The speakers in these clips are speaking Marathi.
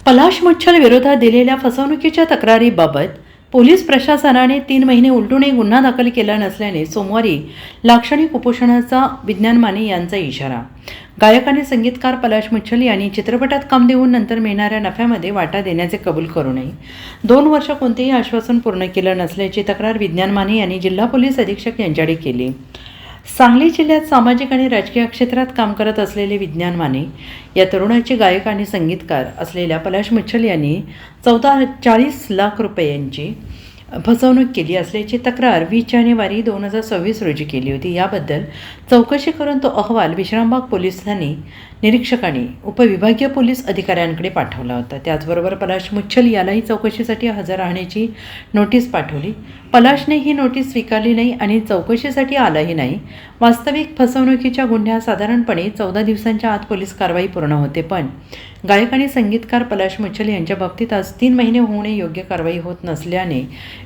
पलाश मुच्छल विरोधात दिलेल्या फसवणुकीच्या तक्रारीबाबत पोलीस प्रशासनाने 3 महिने उलटूनही गुन्हा दाखल केला नसल्याने सोमवारी लाक्षणिक उपोषणाचा विज्ञान माने यांचा इशारा। गायक आणि संगीतकार पलाश मुच्छल यांनी चित्रपटात काम देऊन नंतर मिळणाऱ्या नफ्यामध्ये वाटा देण्याचे कबूल करूनही 2 वर्ष कोणतेही आश्वासन पूर्ण केलं नसल्याची तक्रार विज्ञान माने यांनी जिल्हा पोलीस अधीक्षक यांच्याकडे केली। सांगली जिल्ह्यात सामाजिक आणि राजकीय क्षेत्रात काम करत असलेले विज्ञान माने या तरुणाचे गायक आणि संगीतकार असलेल्या पलाश मुच्छल यांनी 40 लाख रुपयांची फसवणूक केली असल्याची तक्रार 20 जानेवारी 2026 रोजी केली होती। याबद्दल चौकशी करून तो अहवाल विश्रामबाग पोलिसांनी निरीक्षकांनी उपविभागीय पोलीस अधिकाऱ्यांकडे पाठवला होता। त्याचबरोबर पलाश मुच्छल यालाही चौकशीसाठी हजर राहण्याची नोटीस पाठवली। पलाशने ही नोटीस स्वीकारली नाही आणि चौकशीसाठी आलाही नाही। वास्तविक फसवणुकीच्या गुन्ह्यात साधारणपणे 14 दिवसांच्या आत पोलीस कारवाई पूर्ण होते, पण गायक आणि संगीतकार पलाश मुच्छल यांच्या बाबतीत आज 3 महिने होऊनही योग्य कारवाई होत नसल्याने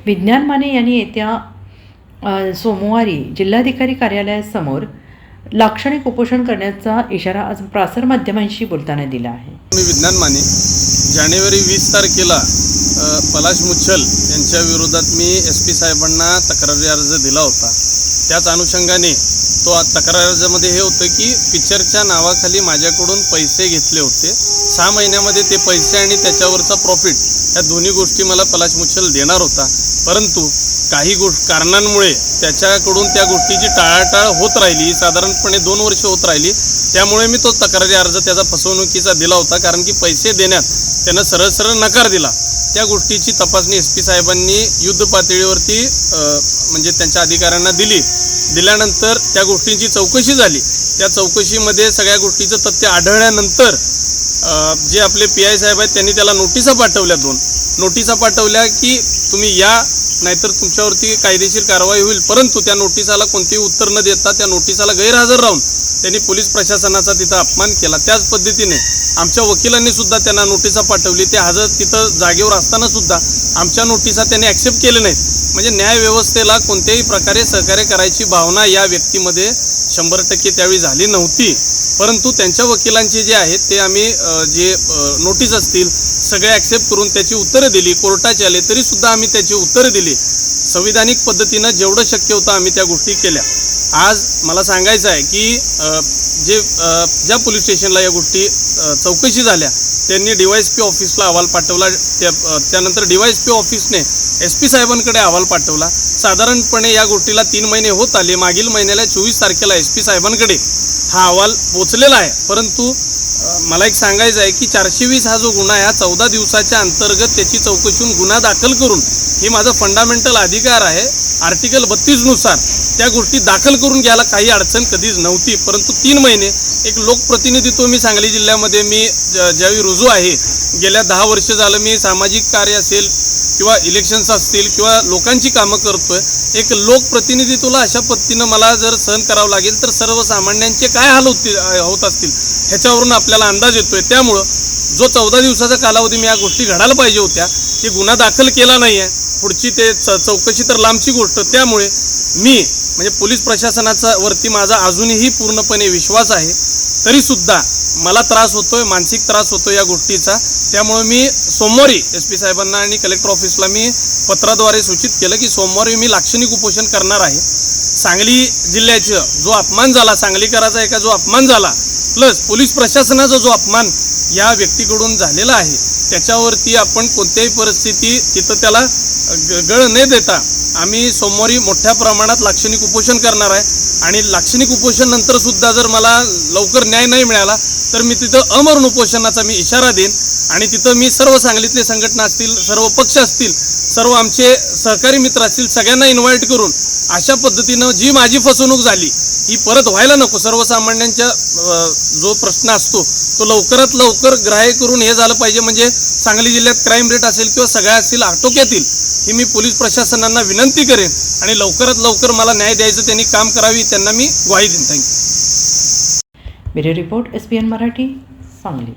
विज्ञान माने यांनी येत्या सोमवारी जिल्हाधिकारी कार्यालयासमोर लाक्षणिक उपोषण करण्याचा इशारा आज प्रसार माध्यमांशी बोलताना दिला आहे। मी विज्ञान माने जानेवारी 20 तारखेला पलाश मुच्छल यांच्या विरोधात मी SP साहेबांना तक्रारी अर्ज दिला होता। त्याच अनुषंगाने तो तक्रार अर्जामध्ये हे होतं की पिक्चरच्या नावाखाली माझ्याकडून पैसे घेतले होते। 6 महिन्यामध्ये ते पैसे आणि त्याच्यावरचा प्रॉफिट या दोन्ही गोष्टी मला पलाश मुच्छल देणार होता, परंतु काही कारणांमुळे त्याच्याकडून त्या गोष्टीची टाळाटाळ होत राहिली। साधारणपणे 2 वर्ष होत राहिली। त्यामुळे मी तो तक्रारी अर्ज त्याचा फसवणुकीचा दिला होता, कारण की पैसे देण्यात त्यानं सरळ नकार दिला। त्या गोष्टीची तपासणी SP साहेबांनी युद्ध पातळीवरती म्हणजे त्यांच्या अधिकाऱ्यांना दिल्यानंतर त्या गोष्टींची चौकशी झाली। त्या चौकशीमध्ये सगळ्या गोष्टीचं तथ्य आढळल्यानंतर जे आपले PI साहेब आहेत त्यांनी त्याला नोटिसा पाठवल्या, 2 नोटिसा पाठवल्या की तुम्ही या, नाहीतर तुमच्यावरती कायदेशीर कारवाई होईल। परंतु त्या नोटिसाला कोणतेही उत्तर न देता त्या नोटिसाला गैरहजर राहून त्यांनी पोलीस प्रशासनाचा तिथं अपमान केला। त्याच पद्धतीने आमच्या वकिलांनी सुद्धा त्यांना नोटिसा पाठवली। ते हजर तिथं जागेवर असताना सुद्धा आमच्या नोटिसा त्यांनी ॲक्सेप्ट केले नाहीत। म्हणजे न्यायव्यवस्थेला कोणत्याही प्रकारे सहकार्य करायची भावना या व्यक्तीमध्ये 100% त्यावेळी झाली नव्हती। परंतु त्यांच्या वकिलांचे जे आहेत ते आम्ही जे नोटीस असतील सगळे ॲक्सेप्ट करून त्याची उत्तरं दिली। कोर्टाचे आले तरीसुद्धा आम्ही त्याची उत्तरं दिली। संविधानिक पद्धतीनं जेवढं शक्य होतं आम्ही त्या गोष्टी केल्या। आज मला सांगायचं आहे की ज्या पोलीस स्टेशनला या गोष्टी चौकशी झाल्या त्यांनी DYSP ऑफिसला अहवाल पाठवला। त्यानंतर DYSP ऑफिसने SP साहेबांकडे अहवाल पाठवला। साधारणपणे या गोष्टीला 3 महिने होत आले। मागील महिन्याला 24 तारखेला SP साहेबांकडे हा अहवाल पोचलेला आहे। परंतु मला एक सांगायचं आहे की 420 हा जो गुन्हा आहे, 14 दिवसाच्या अंतर्गत त्याची चौकशीहून गुन्हा दाखल करून ही माझा फंडामेंटल अधिकार आहे। आर्टिकल 32 नुसार त्या गोष्टी दाखल करून घ्यायला काही अडचण कधीच नव्हती। परंतु 3 महिने एक लोकप्रतिनिधित्व मी सांगली जिल्ह्यामध्ये मी ज्यावेळी रुजू आहे, गेल्या 10 वर्ष झालं मी सामाजिक कार्य असेल किंवा इलेक्शन्स असतील किंवा लोकांची कामं करतोय। एक लोकप्रतिनिधित्वाला अशा पद्धतीनं मला जर सहन करावं लागेल तर सर्वसामान्यांचे काय हाल होत असतील ह्याच्यावरून आपल्याला अंदाज येतोय। त्यामुळं जो 14 दिवसाचा कालावधी मी या गोष्टी घडायला पाहिजे होत्या ते गुन्हा दाखल केला नाही आहे। पुढची ते चौकशी तर लांबची गोष्ट। त्यामुळे मी म्हणजे पोलीस प्रशासनाचा वरती माझा अजूनही पूर्णपणे विश्वास आहे, तरीसुद्धा मला त्रास होतोय, मानसिक त्रास होतो या गोष्टीचा। त्यामुळे मी सोमवारी SP साहेबांना आणि कलेक्टर ऑफिसला मी पत्राद्वारे सूचित केलं की सोमवारी मी लाक्षणिक उपोषण करणार आहे। सांगली जिल्ह्याचा जो अपमान झाला, सांगलीकराचा एका जो अपमान झाला, प्लस पोलीस प्रशासनाचा जो अपमान या व्यक्तीकडून झालेला आहे, त्याच्यावरती आपण कोणत्याही परिस्थिती तिथं त्याला गळ न देता आम्ही सोमवारी मोठ्या प्रमाणात लाक्षणिक उपोषण करणार आहे। आणि लाक्षणिक उपोषण नंतर सुद्धा जर मला लवकर न्याय नाही मिळाला तर मी तिथं अमरण उपोषणाचा मी इशारा देईन। आणि तिथं मी सर्व सांगलीतले संघटना असतील, सर्व पक्ष असतील, सर्व आमचे सहकारी मित्र असतील, सगळ्यांना इन्व्हाइट करून अशा पद्धतीनं जी माझी फसवणूक झाली ही परत व्हायला नको। सर्वसामान्यांच्या जो प्रश्न असतो तो लवकरात लवकर ग्राह्य करून हे झालं पाहिजे, म्हणजे सांगली जिल्ह्यात क्राईम रेट असेल किंवा सगळ्या असतील आटोक्यात येईल ही मी पोलीस प्रशासनांना विनंती करेन। आणि लवकरात लवकर मला न्याय द्यायचं त्यांनी काम करावी, त्यांना मी ग्वाही देईन। Thank you. Bureau report SPN Marathi, Sangli.